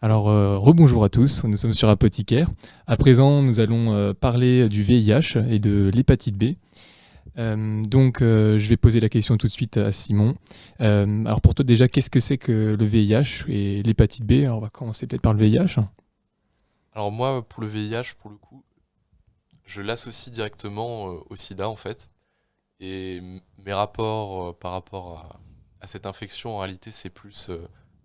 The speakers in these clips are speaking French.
Alors, rebonjour à tous, nous sommes sur Apothicaire. À présent, nous allons parler du VIH et de l'hépatite B. Je vais poser la question tout de suite à Simon. Alors pour toi déjà, qu'est-ce que c'est que le VIH et l'hépatite B? Alors on va commencer peut-être par le VIH. Alors moi, pour le VIH, pour le coup, je l'associe directement au sida en fait. Et mes rapports par rapport à cette infection, en réalité, c'est plus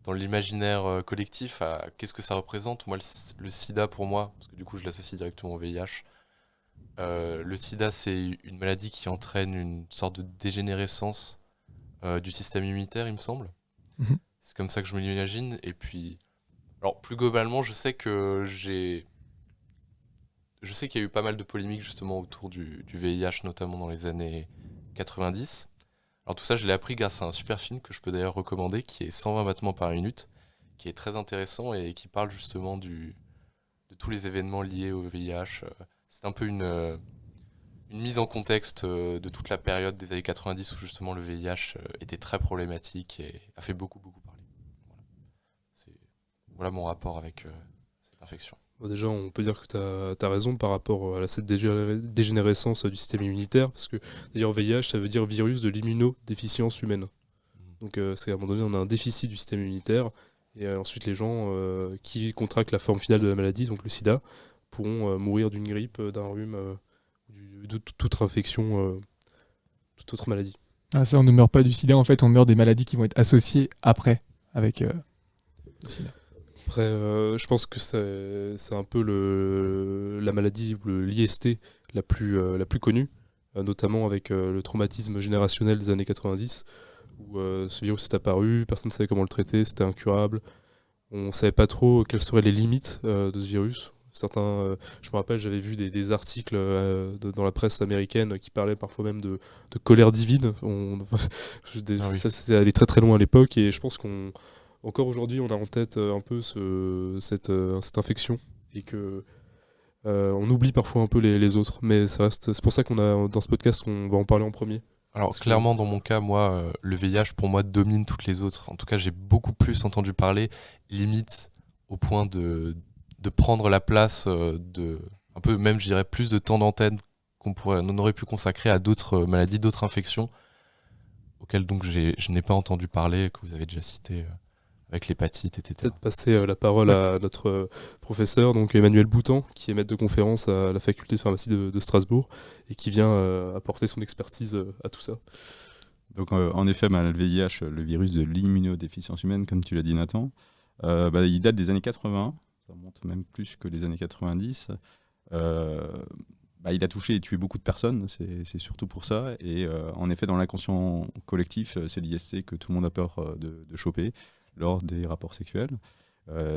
dans l'imaginaire collectif, à qu'est-ce que ça représente. Moi, le sida pour moi, parce que du coup je l'associe directement au VIH, le sida c'est une maladie qui entraîne une sorte de dégénérescence du système immunitaire, il me semble. Mhm. C'est comme ça que je me l'imagine. Et puis, alors plus globalement, je sais qu'il y a eu pas mal de polémiques justement autour du VIH, notamment dans les années 90. Alors tout ça, je l'ai appris grâce à un super film que je peux d'ailleurs recommander, qui est 120 battements par minute, qui est très intéressant et qui parle justement de tous les événements liés au VIH. C'est un peu une mise en contexte de toute la période des années 90 où justement le VIH était très problématique et a fait beaucoup, beaucoup parler. Voilà mon rapport avec cette infection. Bon, déjà, on peut dire que tu as raison par rapport à cette dégénérescence du système immunitaire, parce que d'ailleurs VIH, ça veut dire virus de l'immunodéficience humaine. Donc c'est à un moment donné, on a un déficit du système immunitaire, et ensuite les gens qui contractent la forme finale de la maladie, donc le sida, pourront mourir d'une grippe, d'un rhume, de toute infection, toute autre maladie. Ah ça, on ne meurt pas du sida, en fait on meurt des maladies qui vont être associées après avec le sida. Après, je pense que c'est un peu la maladie ou l'IST la plus connue, notamment avec le traumatisme générationnel des années 90, où ce virus est apparu, personne ne savait comment le traiter, c'était incurable. On ne savait pas trop quelles seraient les limites de ce virus. Certains, je me rappelle, j'avais vu des articles dans la presse américaine qui parlaient parfois même de colère divine. Ça, c'est allé très très loin à l'époque, et je pense encore aujourd'hui, on a en tête un peu cette infection, et que on oublie parfois un peu les autres. Mais c'est pour ça qu'on a dans ce podcast, on va en parler en premier. Alors clairement, dans mon cas, moi, le VIH pour moi domine toutes les autres. En tout cas, j'ai beaucoup plus entendu parler, limite au point de prendre la place de un peu, même je dirais, plus de temps d'antenne on aurait pu consacrer à d'autres maladies, d'autres infections auxquelles donc je n'ai pas entendu parler, que vous avez déjà cité. Avec l'hépatite, etc. Peut-être passer la parole à notre professeur, donc Emmanuel Boutan, qui est maître de conférence à la faculté de pharmacie de Strasbourg, et qui vient apporter son expertise à tout ça. Donc en effet, le VIH, le virus de l'immunodéficience humaine, comme tu l'as dit Nathan, il date des années 80, ça remonte même plus que les années 90. Il a touché et tué beaucoup de personnes, c'est surtout pour ça. Et en effet, dans l'inconscient collectif, c'est l'IST que tout le monde a peur de choper lors des rapports sexuels.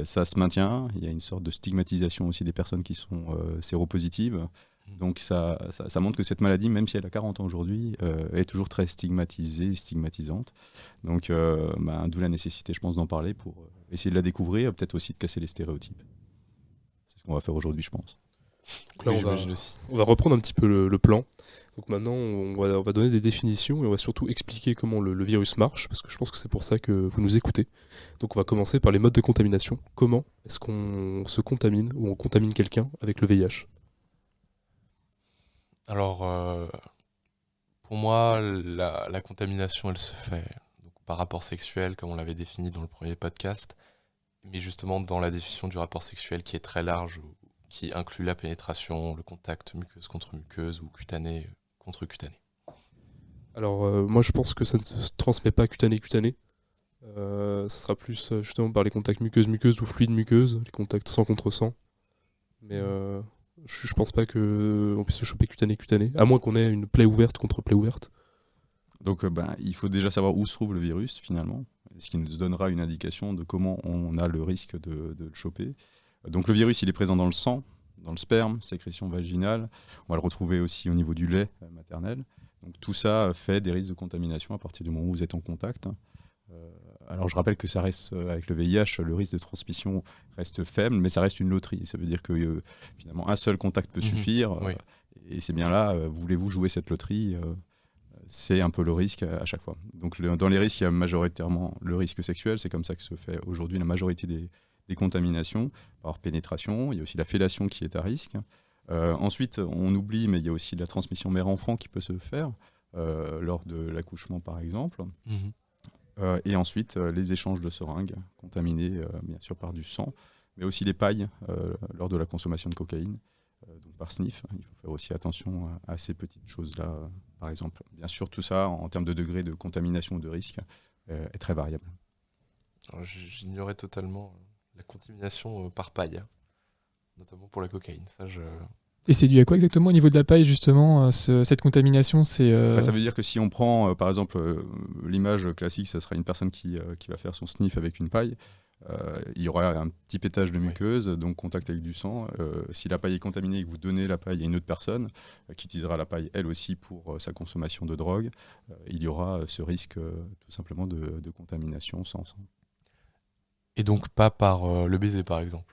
Ça se maintient, il y a une sorte de stigmatisation aussi des personnes qui sont séropositives. Donc ça montre que cette maladie, même si elle a 40 ans aujourd'hui, est toujours très stigmatisée, stigmatisante. Donc d'où la nécessité, je pense, d'en parler pour essayer de la découvrir, peut-être aussi de casser les stéréotypes. C'est ce qu'on va faire aujourd'hui, je pense. Donc là, on va reprendre un petit peu le plan. Donc maintenant, on va donner des définitions, et on va surtout expliquer comment le virus marche, parce que je pense que c'est pour ça que vous nous écoutez. Donc on va commencer par les modes de contamination. Comment est-ce qu'on se contamine ou on contamine quelqu'un avec le VIH ? Alors, pour moi, la contamination, elle se fait donc, par rapport sexuel, comme on l'avait défini dans le premier podcast, mais justement dans la définition du rapport sexuel qui est très large, qui inclut la pénétration, le contact muqueuse contre muqueuse ou cutané contre cutané. Alors moi je pense que ça ne se transmet pas cutané-cutané. Ce sera plus justement par les contacts muqueuse-muqueuse ou fluide-muqueuse, les contacts sang contre sang. Mais je pense pas qu'on puisse se choper cutané-cutané, à moins qu'on ait une plaie ouverte contre plaie ouverte. Donc il faut déjà savoir où se trouve le virus finalement, ce qui nous donnera une indication de comment on a le risque de le choper. Donc le virus, il est présent dans le sang, dans le sperme, sécrétion vaginale. On va le retrouver aussi au niveau du lait maternel. Donc tout ça fait des risques de contamination à partir du moment où vous êtes en contact. Alors je rappelle que ça reste, avec le VIH, le risque de transmission reste faible, mais ça reste une loterie. Ça veut dire que finalement un seul contact peut suffire. Oui. Et c'est bien là, voulez-vous jouer cette loterie c'est un peu le risque à chaque fois. Donc dans les risques, il y a majoritairement le risque sexuel. C'est comme ça que se fait aujourd'hui la majorité des contaminations par pénétration. Il y a aussi la fellation qui est à risque. Ensuite, on oublie, mais il y a aussi la transmission mère-enfant qui peut se faire lors de l'accouchement, par exemple. Et ensuite, les échanges de seringues contaminées, bien sûr, par du sang, mais aussi les pailles lors de la consommation de cocaïne, donc par sniff. Il faut faire aussi attention à ces petites choses-là, par exemple. Bien sûr, tout ça, en termes de degré de contamination ou de risque, est très variable. Alors, j'ignorais totalement la contamination par paille, notamment pour la cocaïne. Et c'est dû à quoi exactement au niveau de la paille, justement, cette contamination c'est, Ça veut dire que si on prend, par exemple, l'image classique, ça sera une personne qui va faire son sniff avec une paille. Il y aura un petit pétage de muqueuse, donc contact avec du sang. Si la paille est contaminée et que vous donnez la paille à une autre personne qui utilisera la paille elle aussi pour sa consommation de drogue, il y aura ce risque tout simplement de contamination sans sang. Et donc pas par le baiser, par exemple.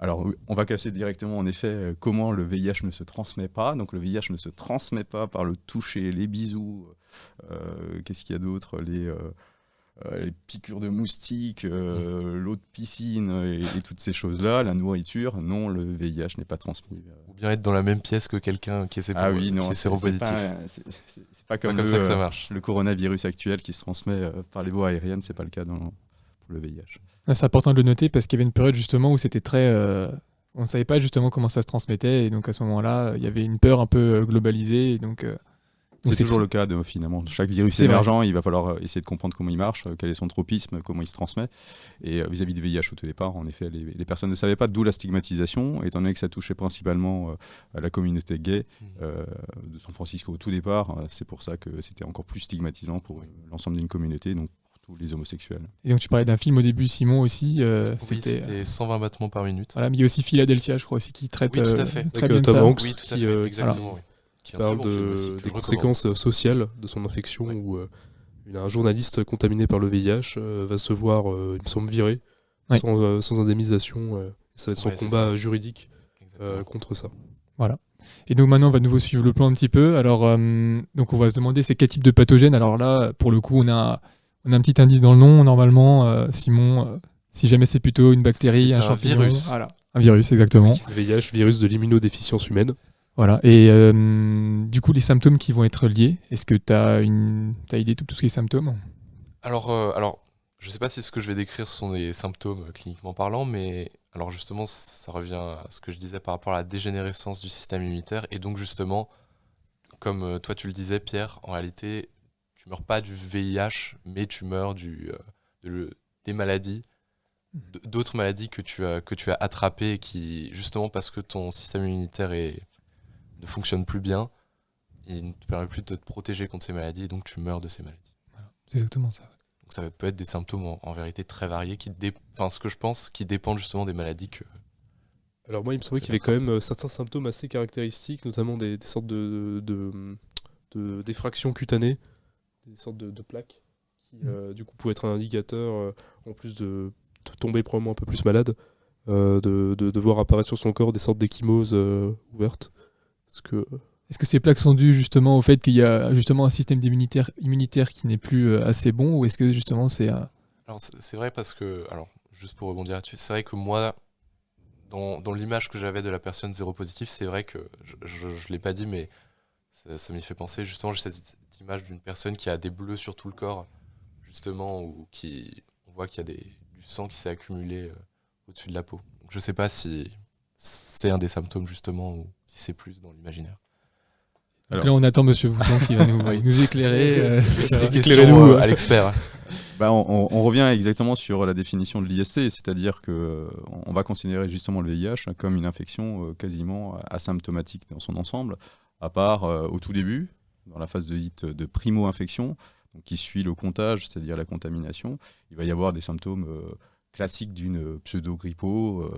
Alors, on va casser directement, en effet, comment le VIH ne se transmet pas. Donc, le VIH ne se transmet pas par le toucher, les bisous. Qu'est-ce qu'il y a d'autre ? Les piqûres de moustiques, l'eau de piscine et toutes ces choses-là, la nourriture. Non, le VIH n'est pas transmis. Ou bien être dans la même pièce que quelqu'un qui est séropositif. C'est pas comme ça que ça marche. Le coronavirus actuel qui se transmet par les voies aériennes. C'est pas le cas pour le VIH. C'est important de le noter parce qu'il y avait une période justement où c'était très... on ne savait pas justement comment ça se transmettait et donc à ce moment-là, il y avait une peur un peu globalisée. Et donc, c'est toujours le cas finalement. Chaque virus émergent, il va falloir essayer de comprendre comment il marche, quel est son tropisme, comment il se transmet. Et vis-à-vis du VIH au tout départ, en effet, les personnes ne savaient pas, d'où la stigmatisation, étant donné que ça touchait principalement la communauté gay de San Francisco au tout départ. C'est pour ça que c'était encore plus stigmatisant pour l'ensemble d'une communauté. Donc, les homosexuels. Et donc tu parlais d'un film au début, Simon, aussi. C'était 120 battements par minute. Voilà, mais il y a aussi Philadelphia, je crois, aussi, qui traite tout à fait. très bien de Tom ça. Hanks, Oui, tout à fait, exactement. Voilà. Qui parle des conséquences sociales de son infection, où un journaliste contaminé par le VIH va se voir, il me semble, viré, sans indemnisation. Ça va être son combat juridique contre ça. Voilà. Et donc maintenant, on va de nouveau suivre le plan un petit peu. Alors, donc on va se demander c'est quel type de pathogène. Alors là, pour le coup, on a un petit indice dans le nom, normalement, Simon. Si jamais c'est plutôt une bactérie, un champignon. Virus. Voilà. Un virus, exactement. Le VIH, virus de l'immunodéficience humaine. Voilà. Et du coup, les symptômes qui vont être liés, est-ce que tu as idée de tout ce qui est symptômes ? Alors, je ne sais pas si ce que je vais décrire sont des symptômes cliniquement parlant, mais alors justement, ça revient à ce que je disais par rapport à la dégénérescence du système immunitaire. Et donc justement, comme toi tu le disais, Pierre, en réalité, tu meurs pas du VIH, mais tu meurs des maladies, d'autres maladies que tu as attrapées et qui, justement parce que ton système immunitaire ne fonctionne plus bien, il ne te permet plus de te protéger contre ces maladies et donc tu meurs de ces maladies. Voilà. C'est exactement ça. Donc ça peut être des symptômes en vérité très variés ce que je pense qui dépendent justement des maladies que... Alors moi il me semblait qu'il y avait quand même certains symptômes assez caractéristiques, notamment des sortes de d'effractions cutanées, des sortes de plaques qui du coup pouvaient être un indicateur, en plus de tomber probablement un peu plus malade, de voir apparaître sur son corps des sortes d'échymoses ouvertes. Est-ce que ces plaques sont dues justement au fait qu'il y a justement un système immunitaire qui n'est plus assez bon, ou est-ce que justement c'est... Alors c'est vrai parce que, alors juste pour rebondir là-dessus, c'est vrai que moi, dans l'image que j'avais de la personne séropositive, c'est vrai que, je ne l'ai pas dit, mais ça m'y fait penser, justement, j'ai cette image d'une personne qui a des bleus sur tout le corps, justement, ou on voit qu'il y a du sang qui s'est accumulé au-dessus de la peau. Donc, je ne sais pas si c'est un des symptômes, justement, ou si c'est plus dans l'imaginaire. Alors, là, on attend Monsieur Bouton qui va nous éclairer. C'est des questions à l'expert. On revient exactement sur la définition de l'IST, c'est-à-dire qu'on va considérer justement le VIH comme une infection quasiment asymptomatique dans son ensemble, à part au tout début, dans la phase de primo-infection, donc qui suit le comptage, c'est-à-dire la contamination. Il va y avoir des symptômes classiques d'une pseudo-grippo,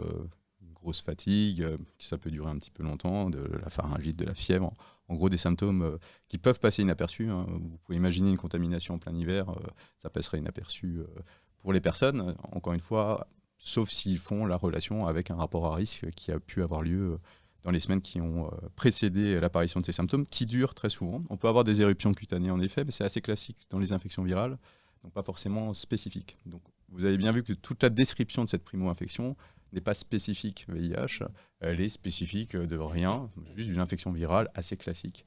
une grosse fatigue, ça peut durer un petit peu longtemps, de la pharyngite, de la fièvre. En gros, des symptômes qui peuvent passer inaperçus. Hein. Vous pouvez imaginer une contamination en plein hiver, ça passerait inaperçu pour les personnes. Encore une fois, sauf s'ils font la relation avec un rapport à risque qui a pu avoir lieu dans les semaines qui ont précédé l'apparition de ces symptômes, qui durent très souvent. On peut avoir des éruptions cutanées en effet, mais c'est assez classique dans les infections virales, donc pas forcément spécifique. Donc vous avez bien vu que toute la description de cette primo-infection n'est pas spécifique VIH, elle est spécifique de rien, juste d'une infection virale assez classique.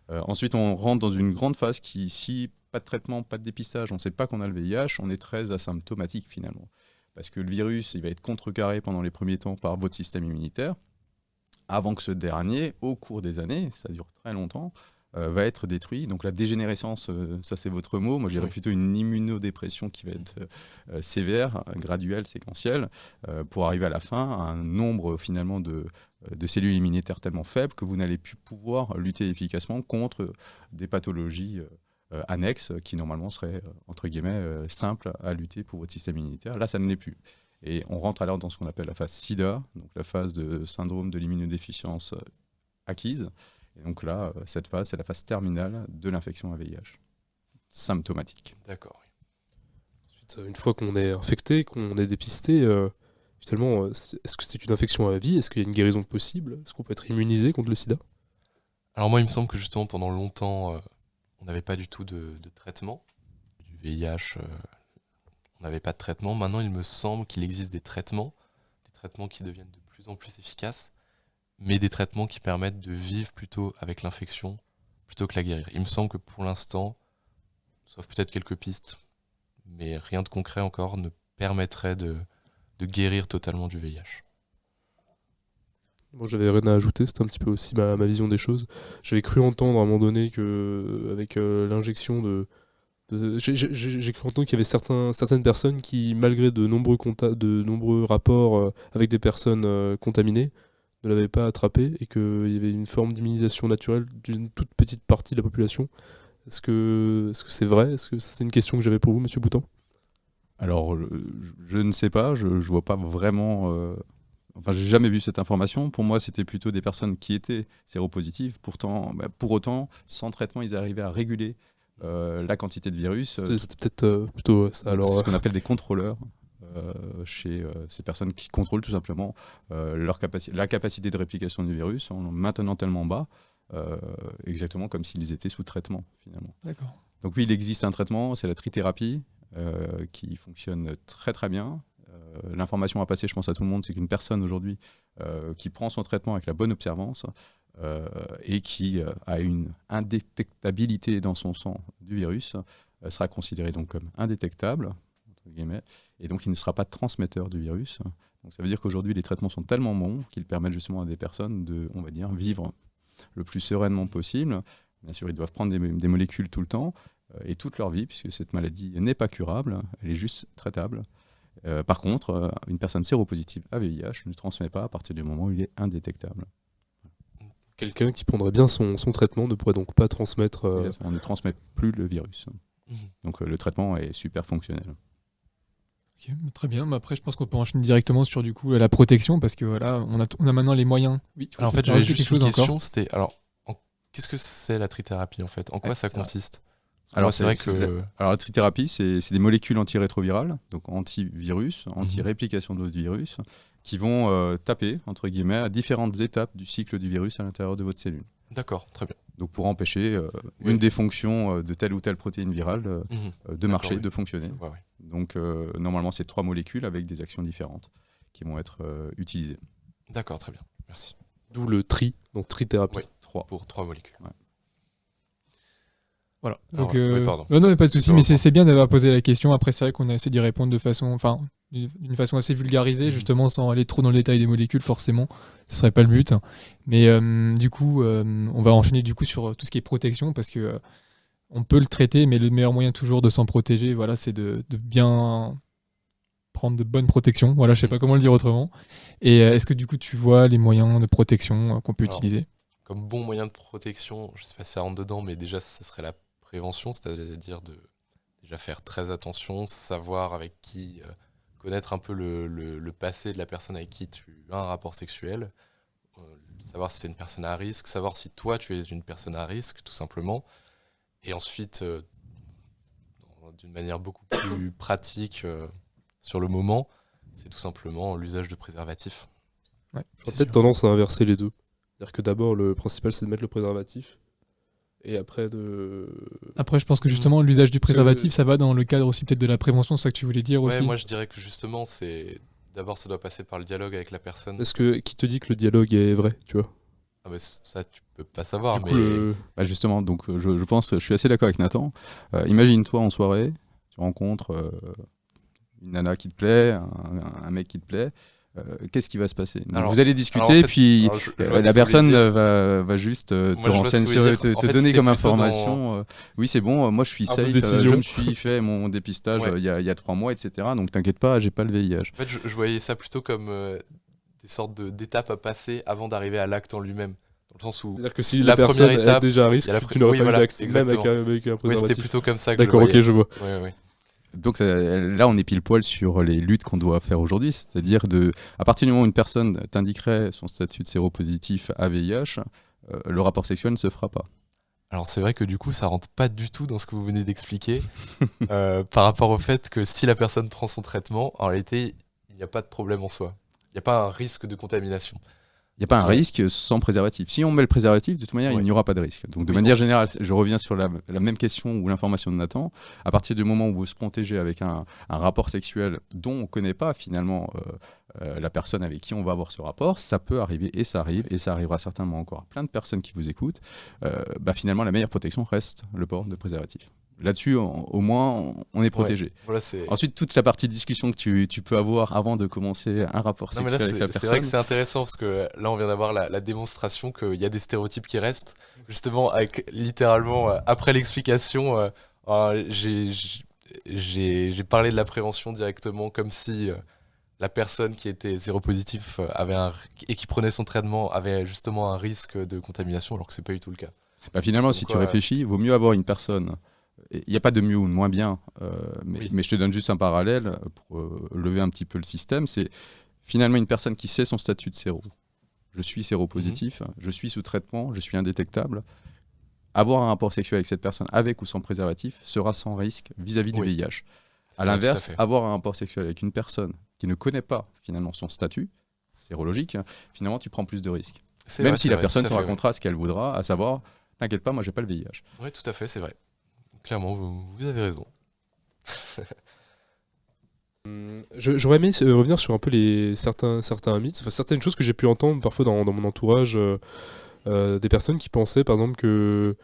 Ensuite, on rentre dans une grande phase qui, si pas de traitement, pas de dépistage, on ne sait pas qu'on a le VIH, on est très asymptomatique finalement. Parce que le virus, il va être contrecarré pendant les premiers temps par votre système immunitaire, avant que ce dernier, au cours des années, ça dure très longtemps, va être détruit. Donc la dégénérescence, ça c'est votre mot, moi je dirais plutôt une immunodépression qui va être sévère, graduelle, séquentielle, pour arriver à la fin à un nombre finalement de cellules immunitaires tellement faibles que vous n'allez plus pouvoir lutter efficacement contre des pathologies annexes qui normalement seraient, entre guillemets, simples à lutter pour votre système immunitaire. Là, ça ne l'est plus. Et on rentre alors dans ce qu'on appelle la phase SIDA, donc la phase de syndrome de l'immunodéficience acquise. Et donc là, cette phase, c'est la phase terminale de l'infection à VIH, symptomatique. D'accord. Ensuite, une fois qu'on est infecté, qu'on est dépisté, finalement, est-ce que c'est une infection à vie? Est-ce qu'il y a une guérison possible? Est-ce qu'on peut être immunisé contre le sida? Alors moi, il me semble que justement, pendant longtemps, on n'avait pas du tout de traitement. Du VIH, on n'avait pas de traitement. Maintenant, il me semble qu'il existe des traitements qui deviennent de plus en plus efficaces, mais des traitements qui permettent de vivre plutôt avec l'infection plutôt que la guérir. Il me semble que pour l'instant, sauf peut-être quelques pistes, mais rien de concret encore ne permettrait de guérir totalement du VIH. Moi, j'avais rien à ajouter, c'était un petit peu aussi ma vision des choses. J'avais cru entendre à un moment donné qu'avec l'injection j'ai cru entendre qu'il y avait certaines personnes qui, malgré de nombreux rapports avec des personnes contaminées, ne l'avaient pas attrapé et qu'il y avait une forme d'immunisation naturelle d'une toute petite partie de la population. Est-ce que c'est vrai? Est-ce que c'est une question que j'avais pour vous, Monsieur Boutan? Alors, je ne sais pas, je vois pas vraiment... Enfin, j'ai jamais vu cette information. Pour moi, c'était plutôt des personnes qui étaient séropositives. Pourtant, pour autant, sans traitement, ils arrivaient à réguler la quantité de virus. C'était peut-être plutôt ça. Alors, c'est ce qu'on appelle des contrôleurs chez ces personnes qui contrôlent tout simplement la capacité de réplication du virus en le maintenant tellement bas, exactement comme s'ils étaient sous traitement finalement. D'accord. Donc oui, il existe un traitement, c'est la trithérapie, qui fonctionne très très bien. L'information à passer, je pense à tout le monde, c'est qu'une personne aujourd'hui qui prend son traitement avec la bonne observance et qui a une indétectabilité dans son sang du virus sera considéré donc comme indétectable, entre guillemets, et donc il ne sera pas transmetteur du virus. Donc ça veut dire qu'aujourd'hui les traitements sont tellement bons qu'ils permettent justement à des personnes de, on va dire, vivre le plus sereinement possible. Bien sûr, ils doivent prendre des molécules tout le temps et toute leur vie, puisque cette maladie n'est pas curable, elle est juste traitable. Par contre, une personne séropositive à VIH ne transmet pas à partir du moment où il est indétectable. Quelqu'un qui prendrait bien son traitement ne pourrait donc pas transmettre... On ne transmet plus le virus. Donc le traitement est super fonctionnel. Ok, très bien. Mais après, je pense qu'on peut enchaîner directement sur du coup la protection parce que voilà, on a maintenant les moyens. Oui. Alors en fait, j'avais juste une question. C'était qu'est-ce que c'est la trithérapie en fait? En quoi ça consiste? Alors c'est vrai que la trithérapie, c'est des molécules antirétrovirales, donc antivirus, anti-réplication de votre virus, qui vont taper entre guillemets à différentes étapes du cycle du virus à l'intérieur de votre cellule. D'accord, très bien. Donc pour empêcher une des fonctions de telle ou telle protéine virale de marcher, de fonctionner. Ouais. Donc normalement c'est 3 molécules avec des actions différentes qui vont être utilisées. D'accord, très bien, merci. D'où le donc trithérapie. Oui, 3 pour 3 molécules. Ouais. Voilà. Donc, pardon. Non, mais pas de souci, mais c'est bien d'avoir posé la question. Après, c'est vrai qu'on a essayé d'y répondre d'une façon assez vulgarisée, justement, sans aller trop dans le détail des molécules, forcément. Ce serait pas le but. Mais du coup, on va enchaîner du coup sur tout ce qui est protection, parce que on peut le traiter, mais le meilleur moyen toujours de s'en protéger, voilà, c'est de bien prendre de bonnes protections. Voilà, je sais pas comment le dire autrement. Et est-ce que du coup, tu vois les moyens de protection qu'on peut utiliser? Comme bon moyen de protection, je sais pas si ça rentre dedans, mais déjà, ce serait la prévention, c'est-à-dire de déjà faire très attention, savoir avec qui connaître un peu le passé de la personne avec qui tu as un rapport sexuel, savoir si c'est une personne à risque, savoir si toi tu es une personne à risque, tout simplement. Et ensuite, d'une manière beaucoup plus pratique sur le moment, c'est tout simplement l'usage de préservatifs. Ouais, J'aurais c'est peut-être sûr. tendance à inverser les deux. C'est-à-dire que d'abord, le principal, c'est de mettre le préservatif. Et après, Après, je pense que justement, l'usage du Parce que- préservatif, ça va dans le cadre aussi peut-être de la prévention, c'est ça que tu voulais dire Ouais, aussi. moi je dirais que justement, d'abord ça doit passer par le dialogue avec la personne. Est-ce que qui te dit que le dialogue est vrai, tu vois? Ah, mais ça, tu peux pas savoir, Du mais coup, le- Bah justement, donc je pense, je suis assez d'accord avec Nathan. Imagine-toi en soirée, tu rencontres une nana qui te plaît, un mec qui te plaît. Qu'est-ce qui va se passer? Donc, Alors- vous allez alors, discuter, en fait, puis alors, je vois ce que la vous personne voulez dire. va juste te Moi, je vois ce renseigner, que vous voulez dire. En te fait, donner c'était comme plutôt information. Oui, c'est bon, moi je suis Arbre de safe, décision. je me suis fait mon dépistage Ouais. il y a 3 mois, etc. Donc t'inquiète pas, j'ai pas le VIH. En fait, je voyais ça plutôt comme des sortes d'étapes à passer avant d'arriver à l'acte en lui-même. Dans le sens où C'est-à-dire que si la la personne première est étape, déjà à risque, il y a la tu n'aurais oui, pas voilà, eu d'accès, même avec exactement. un ouais, c'était préservatif. plutôt comme ça que D'accord, je ok, voyais. je vois. Ouais, ouais. Donc là, on est pile poil sur les luttes qu'on doit faire aujourd'hui, c'est-à-dire à partir du moment où une personne t'indiquerait son statut de séropositif à VIH, le rapport sexuel ne se fera pas. Alors c'est vrai que du coup ça rentre pas du tout dans ce que vous venez d'expliquer par rapport au fait que si la personne prend son traitement, en réalité il n'y a pas de problème en soi. Il n'y a pas un risque de contamination. Il n'y a pas un Ouais. risque sans préservatif. Si on met le préservatif, de toute manière, Ouais. il n'y aura pas de risque. Donc, de Oui, manière non. générale, je reviens sur la même question ou l'information de Nathan. À partir du moment où vous se protégez avec un rapport sexuel dont on ne connaît pas finalement la personne avec qui on va avoir ce rapport, ça peut arriver et ça arrive, et ça arrivera certainement encore à plein de personnes qui vous écoutent. Finalement, la meilleure protection reste le port de préservatif. Là-dessus, au moins, on est protégé. Voilà, c'est Ensuite, toute la partie discussion que tu peux avoir avant de commencer un rapport Non, mais sexuel là, avec la c'est vrai personne. que c'est intéressant parce que là, on vient d'avoir la démonstration qu'il y a des stéréotypes qui restent. Justement, avec littéralement, après l'explication, j'ai parlé de la prévention directement comme si la personne qui était séropositif et qui prenait son traitement avait justement un risque de contamination, alors que c'est pas du tout le cas. Finalement, si Donc, tu réfléchis, il vaut mieux avoir une personne. Il n'y a pas de mieux ou de moins bien, Oui. mais je te donne juste un parallèle pour lever un petit peu le système. C'est finalement une personne qui sait son statut de séro. Je suis séropositif, je suis sous traitement, je suis indétectable. Avoir un rapport sexuel avec cette personne, avec ou sans préservatif, sera sans risque vis-à-vis du Oui. VIH. C'est À vrai, l'inverse, tout à fait. avoir un rapport sexuel avec une personne qui ne connaît pas finalement son statut sérologique, finalement tu prends plus de risques. C'est Même vrai, si c'est la vrai, personne tout à te fait, racontera ce qu'elle voudra, à savoir, t'inquiète pas, moi j'ai pas le VIH. Oui, tout à fait, c'est vrai. Clairement, vous avez raison. J'aurais aimé revenir sur un peu certains mythes, enfin, certaines choses que j'ai pu entendre parfois dans mon entourage, des personnes qui pensaient par exemple que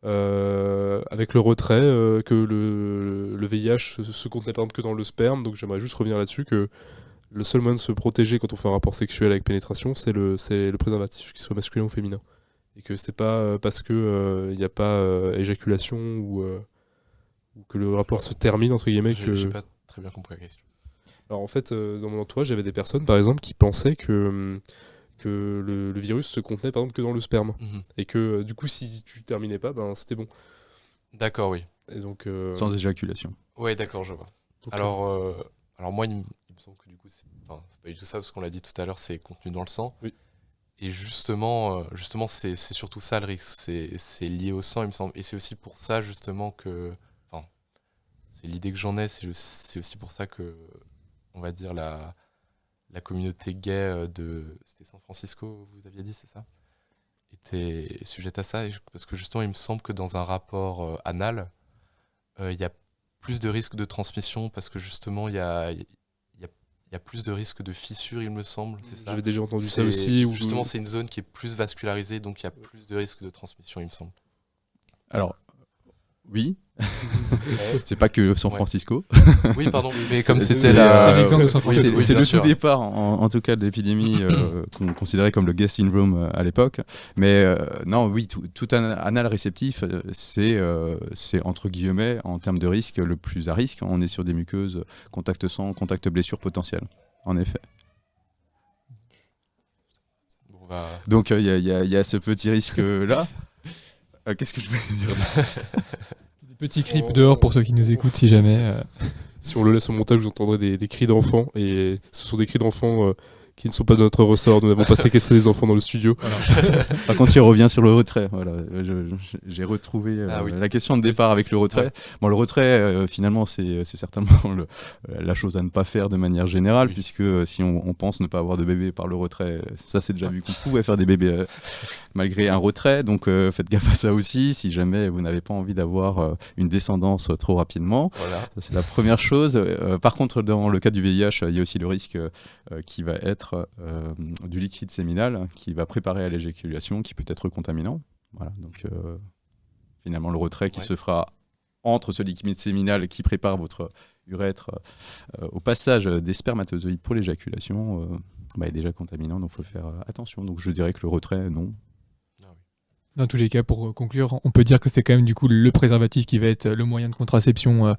avec le retrait, que le VIH se contenait par exemple que dans le sperme, donc j'aimerais juste revenir là-dessus, que le seul moyen de se protéger quand on fait un rapport sexuel avec pénétration, c'est le préservatif, qu'il soit masculin ou féminin. Et que c'est pas parce que il n'y a pas éjaculation ou que le rapport se termine, entre guillemets, que... J'ai pas très bien compris la question. Alors en fait, dans mon entourage, j'avais des personnes, par exemple, qui pensaient que le virus se contenait, par exemple, que dans le sperme. Mhm. Et que, du coup, si tu terminais pas, ben c'était bon. D'accord, oui. Et donc... Sans éjaculation. Ouais, d'accord, je vois. donc, Alors moi, il me semble que du coup, c'est pas du tout ça, parce qu'on l'a dit tout à l'heure, c'est contenu dans le sang. Oui. Et justement c'est surtout ça le risque, c'est lié au sang, il me semble. Et c'est aussi pour ça, justement, que... Enfin, c'est l'idée que j'en ai, c'est aussi pour ça que, on va dire, la communauté gay C'était San Francisco, vous aviez dit, c'est ça? Était sujette à ça, parce que justement, il me semble que dans un rapport anal, il y a plus de risques de transmission, parce que justement, il y a plus de risques de fissures, il me semble, c'est ça? j'avais déjà entendu ça aussi. Justement, c'est une zone qui est plus vascularisée, donc il y a plus de risques de transmission, il me semble. Alors, oui, c'est pas que San Ouais. Francisco. Oui, pardon, mais comme C'est c'était la... l'exemple de San Oui, Francisco. oui, C'est bien le sûr. tout départ, en tout cas, de l'épidémie qu'on considérait comme le guest syndrome à l'époque. Mais non, oui, tout un anal réceptif, c'est entre guillemets, en termes de risque, le plus à risque. On est sur des muqueuses, contact sang, contact blessure potentielle, en effet. Bon, bah, Donc il y a ce petit risque-là. Qu'est-ce que je voulais dire? Des petits creeps dehors pour ceux qui nous écoutent si jamais. Si on le laisse au montage, vous entendrez des cris d'enfants. Et ce sont des cris d'enfants qui ne sont pas de notre ressort. Nous n'avons pas séquestré des enfants dans le studio. Voilà. Par contre, il revient sur le retrait. Voilà. J'ai retrouvé Oui. la question de départ avec le retrait. Ouais. Bon, le retrait, finalement, c'est certainement la chose à ne pas faire de manière générale, Oui. puisque si on pense ne pas avoir de bébé par le retrait, ça c'est déjà vu qu'on pouvait faire des bébés malgré un retrait. Donc faites gaffe à ça aussi, si jamais vous n'avez pas envie d'avoir une descendance trop rapidement. Voilà. Ça, c'est la première chose. Par contre, dans le cas du VIH, il y a aussi le risque qui va être du liquide séminal qui va préparer à l'éjaculation, qui peut être contaminant. Voilà, donc finalement le retrait qui se fera entre ce liquide séminal qui prépare votre urètre au passage des spermatozoïdes pour l'éjaculation est déjà contaminant, donc il faut faire attention. Donc je dirais que le retrait, non. Dans tous les cas, pour conclure, on peut dire que c'est quand même du coup le préservatif qui va être le moyen de contraception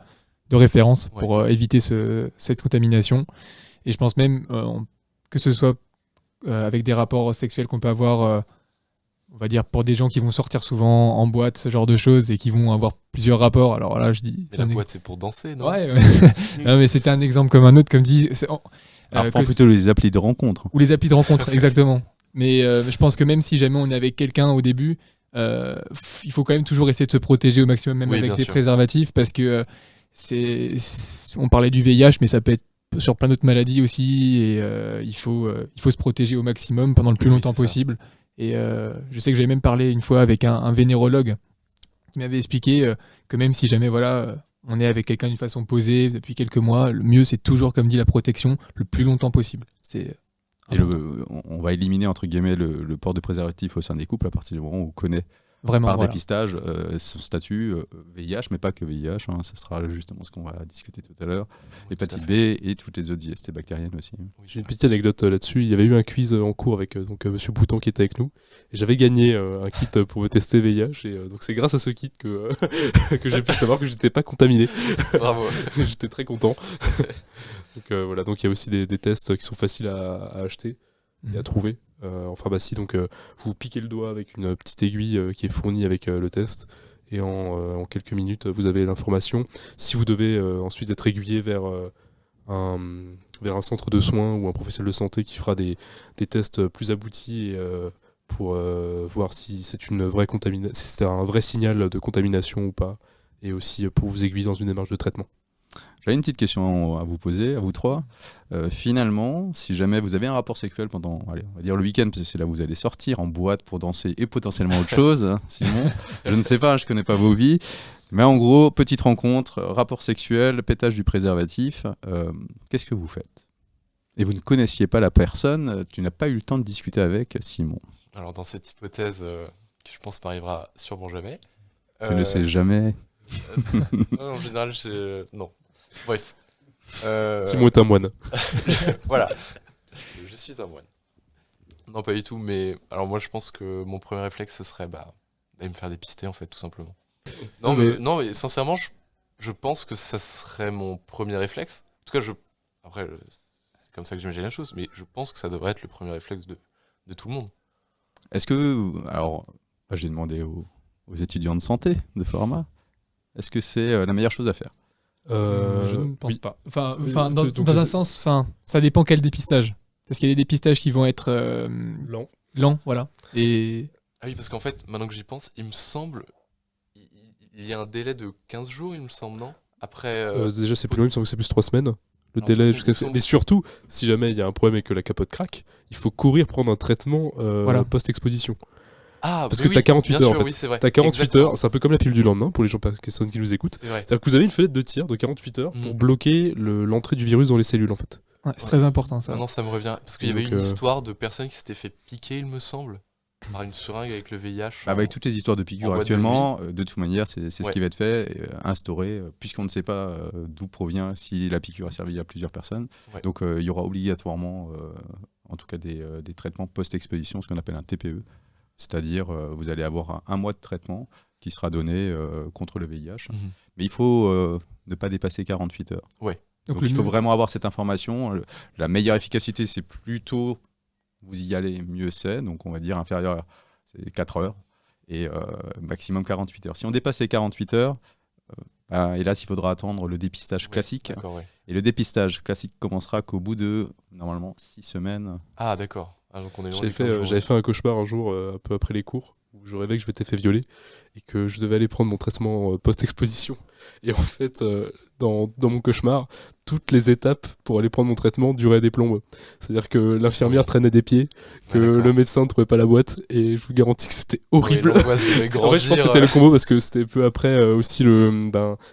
de référence pour éviter cette contamination. Et je pense même que ce soit avec des rapports sexuels qu'on peut avoir, on va dire pour des gens qui vont sortir souvent en boîte, ce genre de choses, et qui vont avoir plusieurs rapports. Alors là, je dis... Mais la boîte, c'est pour danser, non? Ouais. Non, mais c'était un exemple comme un autre, comme dit... Alors prends plutôt les applis de rencontre. Ou les applis de rencontre, exactement. Mais je pense que même si jamais on est avec quelqu'un au début, il faut quand même toujours essayer de se protéger au maximum, même avec des préservatifs, parce que on parlait du VIH, mais ça peut être sur plein d'autres maladies aussi, et il faut se protéger au maximum pendant le plus longtemps possible. Et je sais que j'avais même parlé une fois avec un vénérologue qui m'avait expliqué que même si jamais on est avec quelqu'un d'une façon posée depuis quelques mois, le mieux c'est toujours, comme dit, la protection le plus longtemps possible. C'est on va éliminer entre guillemets le port de préservatif au sein des couples à partir du moment où on connaît vraiment, par dépistage son statut VIH, mais pas que VIH, ce sera justement ce qu'on va discuter tout à l'heure, l'hépatite B et toutes les autres IST bactériennes aussi. J'ai une petite anecdote là-dessus. Il y avait eu un quiz en cours avec Monsieur Bouton qui était avec nous, et j'avais gagné un kit pour me tester VIH, et donc c'est grâce à ce kit que j'ai pu savoir que j'étais pas contaminé. Bravo. J'étais très content. Donc voilà, donc il y a aussi des tests qui sont faciles à acheter et à trouver en pharmacie. Donc vous piquez le doigt avec une petite aiguille qui est fournie avec le test, et en quelques minutes vous avez l'information. Si vous devez ensuite être aiguillé vers un centre de soins ou un professionnel de santé qui fera des tests plus aboutis pour voir si c'est une vraie si c'est un vrai signal de contamination ou pas, et aussi pour vous aiguiller dans une démarche de traitement. J'avais une petite question à vous poser, à vous trois. Finalement, si jamais vous avez un rapport sexuel pendant, on va dire le week-end, parce que c'est là où vous allez sortir en boîte pour danser et potentiellement autre chose, hein, Simon, je ne sais pas, je ne connais pas vos vies, mais en gros, petite rencontre, rapport sexuel, pétage du préservatif, qu'est-ce que vous faites? Et vous ne connaissiez pas la personne, tu n'as pas eu le temps de discuter avec, Simon. Alors dans cette hypothèse qui je pense m'arrivera sûrement jamais. Tu ne sais jamais. Non, en général, non. Bref. Simon est un moine. Voilà. Je suis un moine. Non, pas du tout, mais alors moi je pense que mon premier réflexe ce serait d'aller me faire dépister en fait, tout simplement. Non, mais sincèrement, je pense que ça serait mon premier réflexe. En tout cas, après, c'est comme ça que j'imagine la chose, mais je pense que ça devrait être le premier réflexe de tout le monde. Est-ce que, alors, j'ai demandé aux étudiants de santé de Format, est-ce que c'est la meilleure chose à faire? Je ne pense pas. Dans un sens, ça dépend quel dépistage. Parce qu'il y a des dépistages qui vont être lents, voilà. Et... Ah oui, parce qu'en fait, maintenant que j'y pense, il me semble, il y a un délai de 15 jours, il me semble, non? Après. Déjà, c'est plus long, il me semble que c'est plus 3 semaines. Le délai Mais surtout, si jamais il y a un problème et que la capote craque, il faut courir prendre un traitement post-exposition. Ah, parce que t'as 48 heures en fait. Oui, c'est vrai. T'as 48 heures, c'est un peu comme la pilule du lendemain pour les personnes qui nous écoutent. C'est-à-dire que vous avez une fenêtre de tir de 48 heures pour bloquer l'entrée du virus dans les cellules en fait. Ouais, c'est très important ça. Non, ça me revient. Parce qu'il y avait une histoire de personnes qui s'étaient fait piquer, il me semble, par une seringue avec le VIH. Avec toutes les histoires de piqûres actuellement, de toute manière, c'est ce qui va être fait, instauré, puisqu'on ne sait pas d'où provient, si la piqûre a servi à plusieurs personnes. Donc il y aura obligatoirement, en tout cas des traitements post-exposition, ce qu'on appelle un TPE. C'est-à-dire, vous allez avoir un mois de traitement qui sera donné contre le VIH. Mais il faut ne pas dépasser 48 heures. Ouais. Donc il faut vraiment avoir cette information. La meilleure efficacité, c'est plutôt vous y allez, mieux c'est. Donc on va dire inférieur, c'est 4 heures. Et maximum 48 heures. Si on dépasse les 48 heures, Hélas, il faudra attendre le dépistage Oui, classique. D'accord, ouais. Et le dépistage classique commencera qu'au bout de, normalement, 6 semaines. Ah, d'accord. Ah, donc on est loin J'avais des 15 jours, j'avais fait un cauchemar un jour, un peu après les cours, où je rêvais que je m'étais fait violer et que je devais aller prendre mon traitement post-exposition. Et en fait, dans mon cauchemar, toutes les étapes pour aller prendre mon traitement duraient des plombes. C'est-à-dire que l'infirmière traînait des pieds, que Ouais, d'accord. le médecin ne trouvait pas la boîte, et je vous garantis que c'était horrible. Ouais, l'angoisse devait En vrai, je pense que grandir, c'était le combo parce que c'était peu après aussi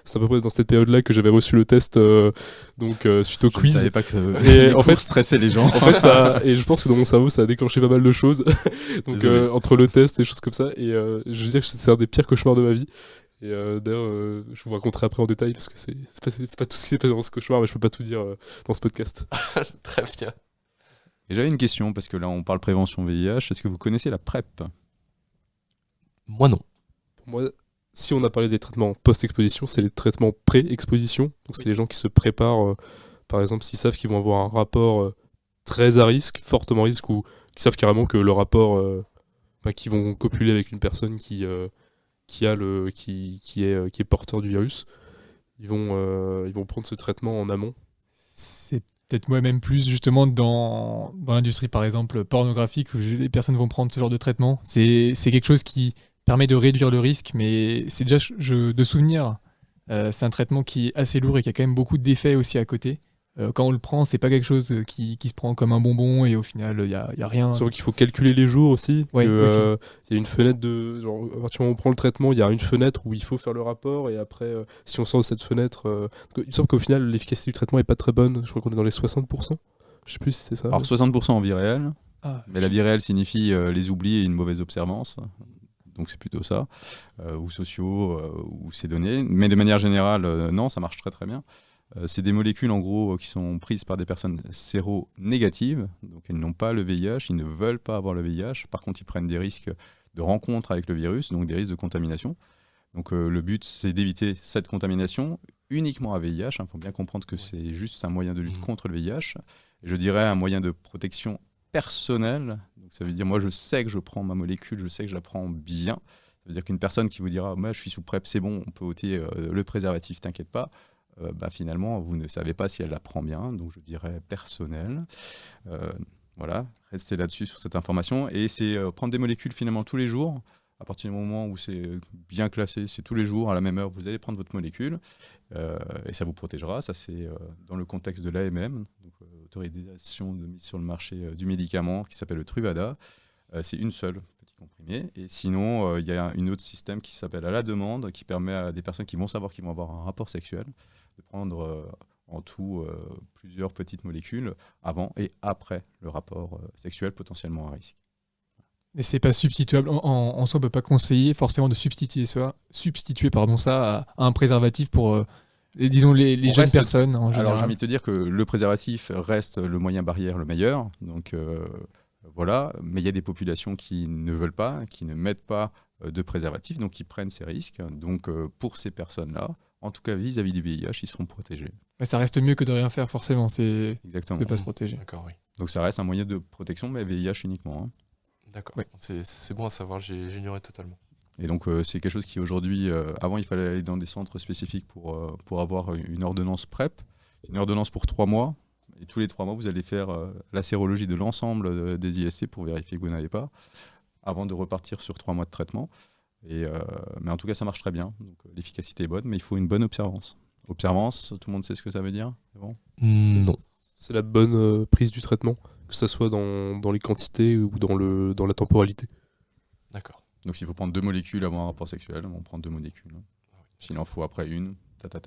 c'est à peu près dans cette période-là que j'avais reçu le test suite au Je ne quiz. savais pas que Et les en fait- cours stressaient les gens. En fait, et je pense que dans mon cerveau, ça a déclenché pas mal de choses. Donc, Désolé. entre le test et des choses comme ça. Et je veux dire que c'est un des pires cauchemars de ma vie. Et d'ailleurs, je vous raconterai après en détail parce que c'est pas tout ce qui s'est passé dans ce cauchemar, mais je peux pas tout dire dans ce podcast. Très bien. Et j'avais une question, parce que là, on parle prévention VIH. Est-ce que vous connaissez la PrEP? Moi, non. Pour moi, si on a parlé des traitements post-exposition, c'est les traitements pré-exposition. Donc, c'est les gens qui se préparent, par exemple, s'ils savent qu'ils vont avoir un rapport très à risque, fortement à risque, ou qui savent carrément que le rapport, qu'ils vont copuler avec une personne qui est porteur du virus, ils vont prendre ce traitement en amont. C'est peut-être moi-même plus justement dans l'industrie par exemple pornographique où les personnes vont prendre ce genre de traitement. C'est quelque chose qui permet de réduire le risque, mais c'est déjà de souvenir. C'est un traitement qui est assez lourd et qui a quand même beaucoup d'effets aussi à côté. Quand on le prend, c'est pas quelque chose qui se prend comme un bonbon et au final, il y a rien. C'est vrai qu'il faut calculer les jours aussi. Ouais, aussi. Il y a une fenêtre genre, à partir du moment où on prend le traitement, il y a une fenêtre où il faut faire le rapport et après, si on sort de cette fenêtre, il me semble qu'au final, l'efficacité du traitement est pas très bonne. Je crois qu'on est dans les 60%. Je sais plus si c'est ça. Alors 60% en vie réelle, Ah, mais la vie réelle signifie les oublis et une mauvaise observance. Donc c'est plutôt ça, ou sociaux, ou ces données. Mais de manière générale, non, ça marche très très bien. C'est des molécules en gros qui sont prises par des personnes séro-négatives, donc elles n'ont pas le VIH, ils ne veulent pas avoir le VIH. Par contre, ils prennent des risques de rencontre avec le virus, donc des risques de contamination. Donc le but, c'est d'éviter cette contamination uniquement à VIH. Il faut bien comprendre que c'est juste un moyen de lutte contre le VIH. Et je dirais un moyen de protection personnelle. Donc ça veut dire, moi, je sais que je prends ma molécule, je sais que je la prends bien. Ça veut dire qu'une personne qui vous dira, moi, je suis sous PrEP, c'est bon, on peut ôter le préservatif, t'inquiète pas. Finalement, vous ne savez pas si elle la prend bien. Donc je dirais personnel. Voilà, restez là-dessus sur cette information. Et c'est prendre des molécules finalement tous les jours. À partir du moment où c'est bien classé, c'est tous les jours, à la même heure, vous allez prendre votre molécule et ça vous protégera. Ça, c'est dans le contexte de l'AMM, donc autorisation de mise sur le marché du médicament qui s'appelle le Truvada. C'est une seule petit comprimé. Et sinon, il y a un autre système qui s'appelle à la demande, qui permet à des personnes qui vont savoir qu'ils vont avoir un rapport sexuel de prendre en tout plusieurs petites molécules avant et après le rapport sexuel potentiellement à risque. mais c'est pas substituable. En soi, on peut pas conseiller forcément de substituer ça à un préservatif pour, disons, les On jeunes reste- personnes en général. Alors j'ai envie de te dire que le préservatif reste le moyen barrière le meilleur. Donc voilà, mais il y a des populations qui ne veulent pas, qui ne mettent pas de préservatif, donc qui prennent ces risques. Donc pour ces personnes-là, en tout cas vis-à-vis du VIH, ils seront protégés. Mais ça reste mieux que de rien faire forcément. C'est Exactement. de pas se protéger. D'accord, oui. Donc ça reste un moyen de protection, mais VIH uniquement. Hein. D'accord. Ouais. C'est bon à savoir, j'ignorais totalement. Et donc c'est quelque chose qui aujourd'hui, avant il fallait aller dans des centres spécifiques pour avoir une ordonnance PrEP. C'est une ordonnance pour 3 mois. Et tous les 3 mois, vous allez faire la sérologie de l'ensemble des IST pour vérifier que vous n'avez pas, avant de repartir sur 3 mois de traitement. Mais en tout cas, ça marche très bien. Donc l'efficacité est bonne, mais il faut une bonne observance. Observance, tout le monde sait ce que ça veut dire? C'est bon. Non. C'est la bonne prise du traitement, que ça soit dans les quantités ou dans la temporalité. D'accord. Donc s'il faut prendre 2 molécules avant un rapport sexuel, on prend 2 molécules. S'il en faut après une,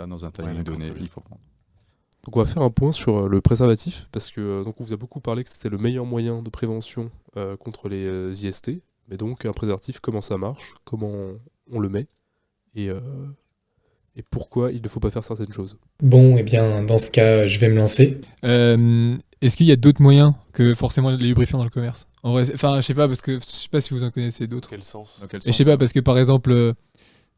dans un timing d'accord, donné, très bien. il faut prendre. Donc on va faire un point sur le préservatif, parce que donc on vous a beaucoup parlé que c'était le meilleur moyen de prévention contre les IST. Mais donc un préservatif, comment ça marche, comment on le met, et pourquoi il ne faut pas faire certaines choses. Bon, eh bien, dans ce cas, je vais me lancer. Est-ce qu'il y a d'autres moyens que forcément les lubrifiants dans le commerce? En vrai, enfin, je sais pas, parce que je sais pas si vous en connaissez d'autres. Quel sens? Dans quel Et je sais sens, pas, parce que par exemple,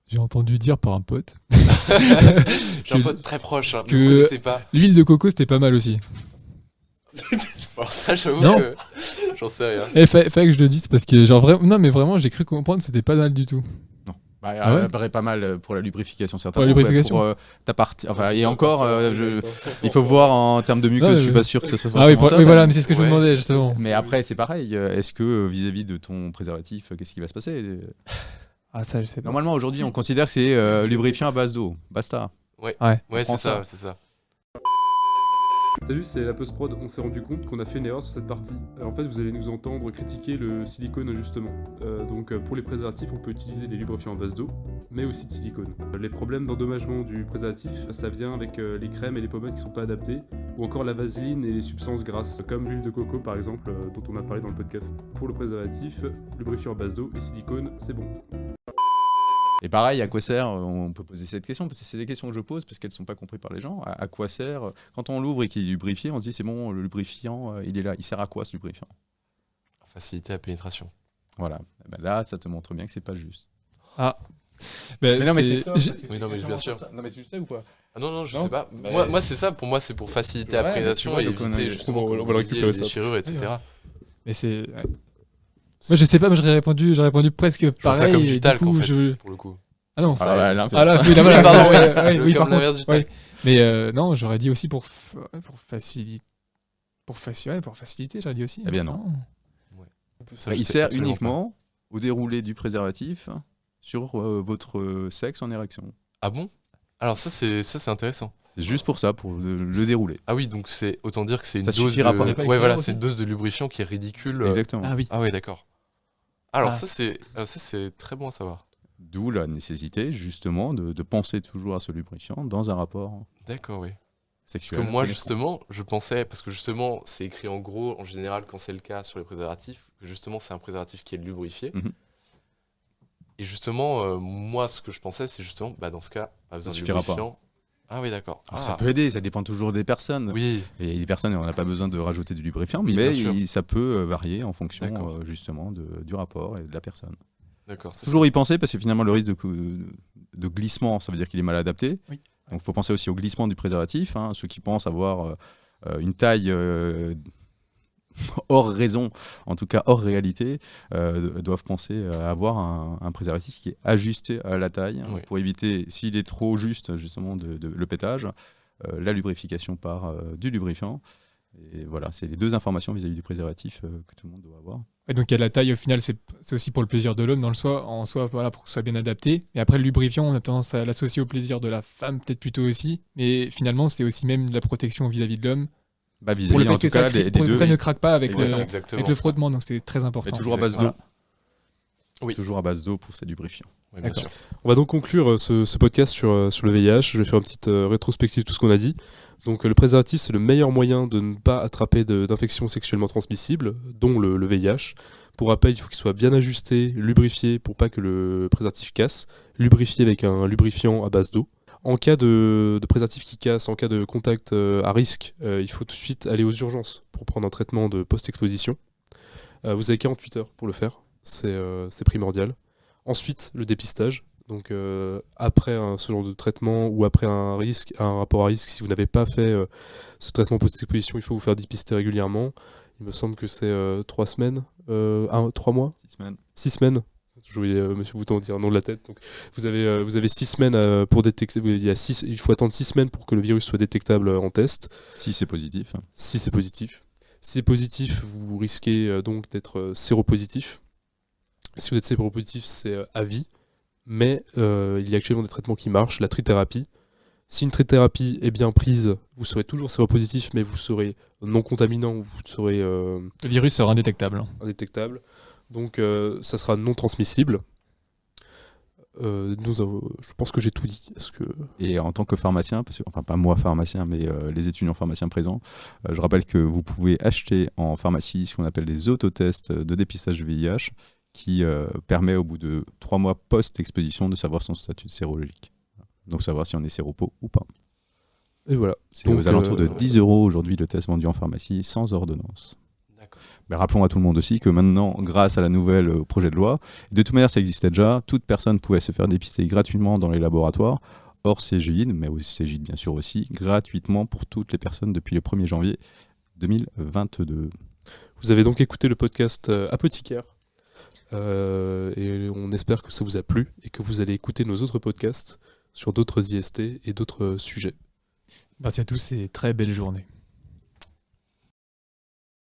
j'ai entendu dire par un pote J'ai un que pote très proche, hein, que- ne connaissez pas. l'huile de coco c'était pas mal aussi. Alors ça, j'avoue Non. que j'en sais rien. Et fallait que je le dise parce que, genre, non, mais vraiment, j'ai cru comprendre que c'était pas mal du tout. Bah, Ah ouais elle paraît pas mal pour la lubrification, Pour certainement. la lubrification. Pour ta partie. Enfin, C'est et ça, encore, partir, il faut voir en termes de muqueuse, Ouais, je suis ouais. pas sûr que ce soit Ah oui, forcément top, oui, voilà, hein. mais c'est ce que je me Ouais. demandais justement. Mais après, c'est pareil. Est-ce que vis-à-vis de ton préservatif, qu'est-ce qui va se passer? Ah, ça, je sais pas. Normalement, aujourd'hui, on considère que c'est lubrifiant à base d'eau. Basta. Ouais, prend c'est ça. ça, c'est ça. Salut, c'est la post-prod. On s'est rendu compte qu'on a fait une erreur sur cette partie. En fait, vous allez nous entendre critiquer le silicone justement. Donc, pour les préservatifs, on peut utiliser les lubrifiants à base d'eau, mais aussi de silicone. Les problèmes d'endommagement du préservatif, ça vient avec les crèmes et les pommades qui sont pas adaptées, ou encore la vaseline et les substances grasses, comme l'huile de coco par exemple, dont on a parlé dans le podcast. Pour le préservatif, lubrifiant à base d'eau et silicone, c'est bon. Et pareil, à quoi sert, on peut poser cette question, parce que c'est des questions que je pose, parce qu'elles ne sont pas comprises par les gens. À quoi sert, quand on l'ouvre et qu'il est lubrifié, on se dit c'est bon, le lubrifiant, il est là. Il sert à quoi ce lubrifiant? Faciliter la pénétration. Voilà. Et ben là, ça te montre bien que c'est pas juste. Ben, Mais non, mais c'est- c'est top, j'ai- parce que Oui, non, mais c'est bien sûr. comme ça. Non, mais tu le sais ou pas? Ah non, je Non sais pas. Bah, Moi, c'est ça. Pour moi, c'est pour faciliter la Ouais, pénétration tu vois, et donc on éviter a- justement, on va comme le vous récupérer disiez, ça. les déchirures, etc. Mais c'est. Ouais. Moi, je sais pas, mais j'ai répondu presque Je vois pareil. ça comme et du du talc, coup, en fait, je- pour le coup. Ah non, Ah, ça. ouais, l'inverse. Ah là, oui, là, voilà, Pardon, ouais, ouais, Le oui, comme par contre. l'inverse du ouais. talc. Mais non, j'aurais dit aussi pour faciliter. Pour faciliter, j'aurais dit aussi. Eh bien, non. Ça, je Il sais sert absolument uniquement au déroulé du préservatif sur votre sexe en érection. pas. Ah bon? Alors ça c'est intéressant. C'est juste pour ça, pour le dérouler. Ah oui, donc c'est autant dire que c'est une Ça dose suffira de... pas. Il y a pas Ouais, voilà, l'extérieur c'est aussi une dose de lubrifiant qui est ridicule. Exactement. Ah oui. Ah ouais, d'accord. Alors Ah. ça c'est très bon à savoir. D'où la nécessité, justement, de penser toujours à ce lubrifiant dans un rapport D'accord, oui. Parce sexuel. que moi pénétrant. justement, je pensais, parce que justement c'est écrit en gros en général quand c'est le cas sur les préservatifs, que justement c'est un préservatif qui est lubrifié. Mhm. Et justement, moi ce que je pensais c'est justement, bah dans ce cas, pas besoin de suffira pas. lubrifiant. Ah oui, d'accord. Alors, Ah, ça peut aider, ça dépend toujours des personnes. oui, Et les personnes, on n'a pas besoin de rajouter du lubrifiant, Oui, mais bien sûr. ça peut varier en fonction D'accord. justement du rapport et de la personne. d'accord. ça, Toujours y penser, parce que finalement, le risque de glissement, ça veut dire qu'il est mal adapté. Oui. Donc il faut penser aussi au glissement du préservatif. Hein. Ceux qui pensent avoir une taille hors raison, en tout cas hors réalité, doivent penser à avoir un préservatif qui est ajusté à la taille, Oui. pour éviter, s'il est trop juste, justement, le pétage, la lubrification par du lubrifiant. Et voilà, c'est les deux informations vis-à-vis du préservatif que tout le monde doit avoir. Ouais, donc il y a la taille, au final, c'est aussi pour le plaisir de l'homme en soi, voilà, pour que ce soit bien adapté. Et après, le lubrifiant, on a tendance à l'associer au plaisir de la femme, peut-être plutôt aussi. Mais finalement, c'est aussi même de la protection vis-à-vis de l'homme. Bah, Pour vis-à-vis, le fait en tout que ça, cas, des pour que deux. ça ne craque pas avec Exactement. exactement. avec le frottement, donc c'est très Mais important. toujours à base d'eau. Exactement. Oui. Toujours à base d'eau pour ces lubrifiants. Oui, bien D'accord. sûr. On va donc conclure ce podcast sur le VIH. Je vais faire une petite rétrospective de tout ce qu'on a dit. Donc le préservatif, c'est le meilleur moyen de ne pas attraper d'infections sexuellement transmissibles, dont le VIH. Pour rappel, il faut qu'il soit bien ajusté, lubrifié pour pas que le préservatif casse, lubrifié avec un lubrifiant à base d'eau. En cas de préservatif qui casse, en cas de contact à risque, il faut tout de suite aller aux urgences pour prendre un traitement de post-exposition. Vous avez 48 heures pour le faire, c'est primordial. Ensuite, le dépistage. Donc après ce genre de traitement ou après un rapport à risque, si vous n'avez pas fait ce traitement post-exposition, il faut vous faire dépister régulièrement. Il me semble que c'est 3 semaines, 3 mois, 6 semaines. 6 semaines. Je voyais Monsieur Bouton dire un nom de la tête. Donc, vous avez 6 semaines pour détecter. Il faut attendre 6 semaines pour que le virus soit détectable en test, Si c'est positif. si c'est positif. Si c'est positif, vous risquez donc d'être séropositif. Si vous êtes séropositif, c'est à vie. Mais il y a actuellement des traitements qui marchent, la trithérapie. Si une trithérapie est bien prise, vous serez toujours séropositif, mais vous serez non contaminant, ou vous serez Le virus sera indétectable. indétectable. Donc ça sera non transmissible. Je pense que j'ai tout dit. Est-ce que... Et en tant que pharmacien, enfin pas moi pharmacien, mais les étudiants pharmaciens présents, je rappelle que vous pouvez acheter en pharmacie ce qu'on appelle des autotests de dépistage VIH qui permet au bout de 3 mois post-exposition de savoir son statut sérologique. Donc savoir si on est séropo ou pas. Et voilà. C'est Donc, aux alentours de 10 € aujourd'hui le test vendu en pharmacie sans ordonnance. D'accord. Mais rappelons à tout le monde aussi que maintenant, grâce à la nouvelle projet de loi, de toute manière ça existait déjà, toute personne pouvait se faire dépister gratuitement dans les laboratoires, hors Cégide, mais aussi Cégide bien sûr aussi, gratuitement pour toutes les personnes depuis le 1er janvier 2022. Vous avez donc écouté le podcast Apothicaire. et on espère que ça vous a plu et que vous allez écouter nos autres podcasts sur d'autres IST et d'autres sujets. Merci à tous et très belle journée.